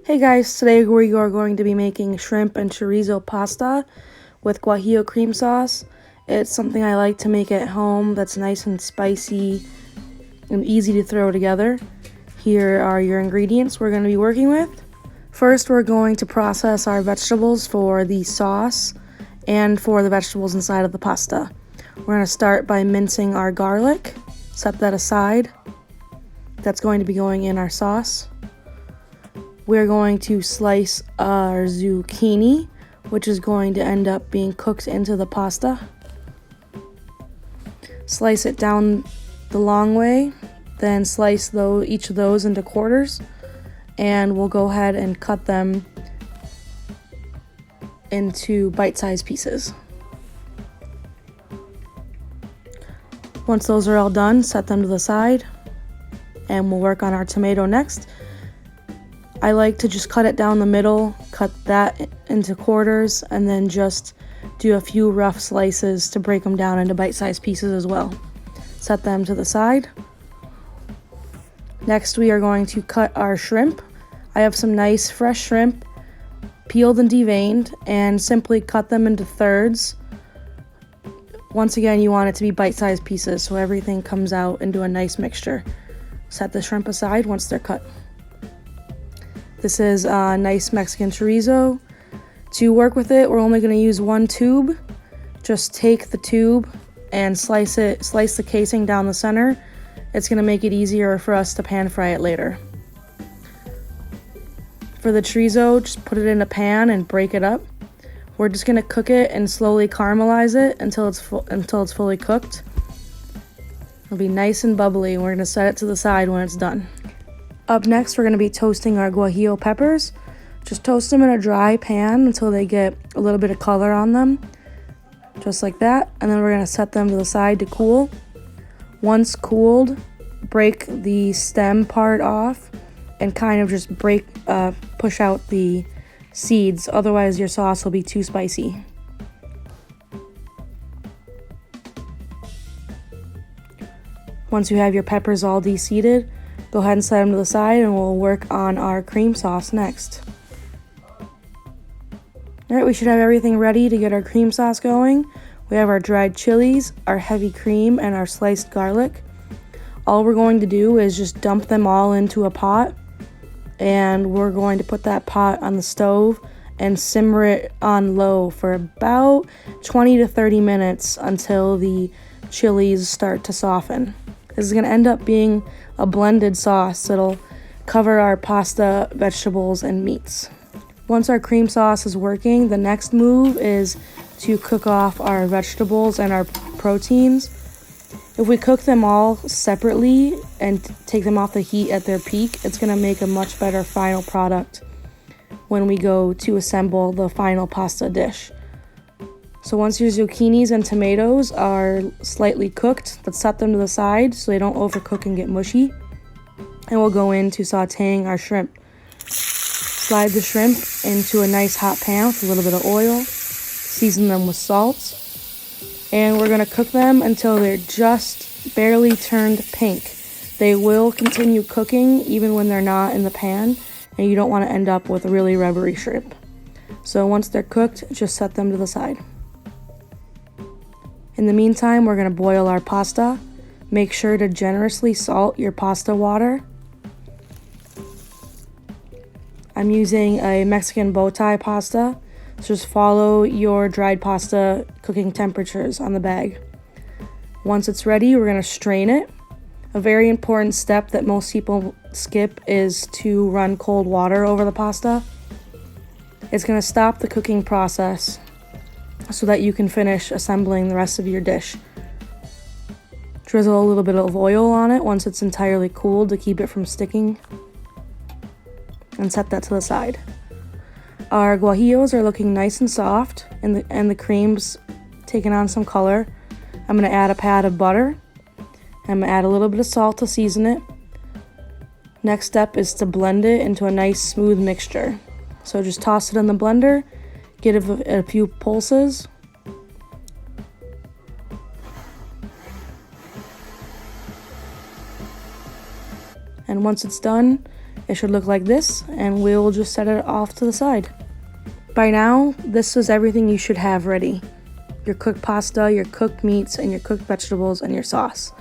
Hey guys, today we are going to be making shrimp and chorizo pasta with guajillo cream sauce. It's something I like to make at home that's nice and spicy and easy to throw together. Here are your ingredients we're going to be working with. First, we're going to process our vegetables for the sauce and for the vegetables inside of the pasta. We're going to start by mincing our garlic. Set that aside. That's going to be going in our sauce. We're going to slice our zucchini, which is going to end up being cooked into the pasta. Slice it down the long way, then slice each of those into quarters, and we'll go ahead and cut them into bite-sized pieces. Once those are all done, set them to the side, and we'll work on our tomato next. I like to just cut it down the middle, cut that into quarters, and then just do a few rough slices to break them down into bite-sized pieces as well. Set them to the side. Next, we are going to cut our shrimp. I have some nice fresh shrimp, peeled and deveined, and simply cut them into thirds. Once again, you want it to be bite-sized pieces so everything comes out into a nice mixture. Set the shrimp aside once they're cut. This is a nice Mexican chorizo. To work with it, we're only going to use one tube. Just take the tube and slice the casing down the center. It's going to make it easier for us to pan fry it later. For the chorizo, just put it in a pan and break it up. We're just going to cook it and slowly caramelize it until it's fully cooked. It'll be nice and bubbly, and we're going to set it to the side when it's done. Up next, we're going to be toasting our guajillo peppers. Just toast them in a dry pan until they get a little bit of color on them, just like that. And then we're going to set them to the side to cool. Once cooled, break the stem part off and kind of just push out the seeds. Otherwise, your sauce will be too spicy. Once you have your peppers all de-seeded, go ahead and set them to the side, and we'll work on our cream sauce next. Alright, we should have everything ready to get our cream sauce going. We have our dried chilies, our heavy cream, and our sliced garlic. All we're going to do is just dump them all into a pot, and we're going to put that pot on the stove and simmer it on low for about 20 to 30 minutes until the chilies start to soften. This is going to end up being a blended sauce that'll cover our pasta, vegetables, and meats. Once our cream sauce is working, the next move is to cook off our vegetables and our proteins. If we cook them all separately and take them off the heat at their peak, it's going to make a much better final product when we go to assemble the final pasta dish. So once your zucchinis and tomatoes are slightly cooked, let's set them to the side so they don't overcook and get mushy. And we'll go into sauteing our shrimp. Slide the shrimp into a nice hot pan with a little bit of oil. Season them with salt. And we're going to cook them until they're just barely turned pink. They will continue cooking even when they're not in the pan, and you don't want to end up with a really rubbery shrimp. So once they're cooked, just set them to the side. In the meantime, we're going to boil our pasta. Make sure to generously salt your pasta water. I'm using a Mexican bow tie pasta, so just follow your dried pasta cooking temperatures on the bag. Once it's ready, we're going to strain it. A very important step that most people skip is to run cold water over the pasta. It's going to stop the cooking process so that you can finish assembling the rest of your dish. Drizzle a little bit of oil on it once it's entirely cooled to keep it from sticking, and set that to the side. Our guajillos are looking nice and soft, and the cream's taking on some color. I'm going to add a pat of butter. I'm going to add a little bit of salt to season it. Next step is to blend it into a nice smooth mixture. So just toss it in the blender, give it a few pulses. And once it's done, It should look like this, and we'll just set it off to the side. By now, this is everything you should have ready. Your cooked pasta, your cooked meats, and your cooked vegetables, and your sauce.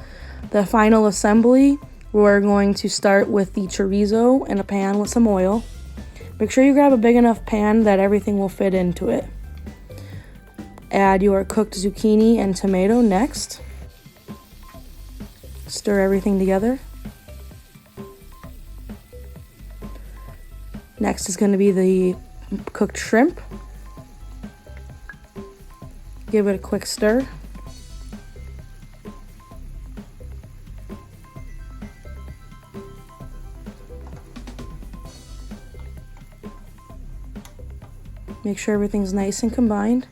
The final assembly, we're going to start with the chorizo in a pan with some oil. Make sure you grab a big enough pan that everything will fit into it. Add your cooked zucchini and tomato next. Stir everything together. Next is going to be the cooked shrimp. Give it a quick stir. Make sure everything's nice and combined.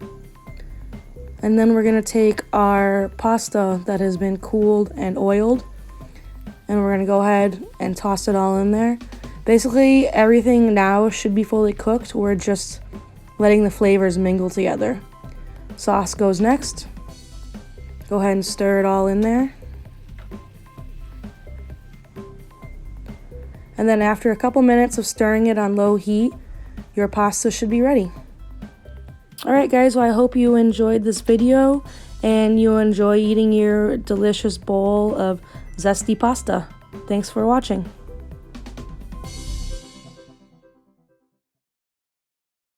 And then we're going to take our pasta that has been cooled and oiled, and we're going to go ahead and toss it all in there. Basically, everything now should be fully cooked. We're just letting the flavors mingle together. Sauce goes next. Go ahead and stir it all in there. And then after a couple minutes of stirring it on low heat, your pasta should be ready. Alright guys, well I hope you enjoyed this video and you enjoy eating your delicious bowl of zesty pasta. Thanks for watching.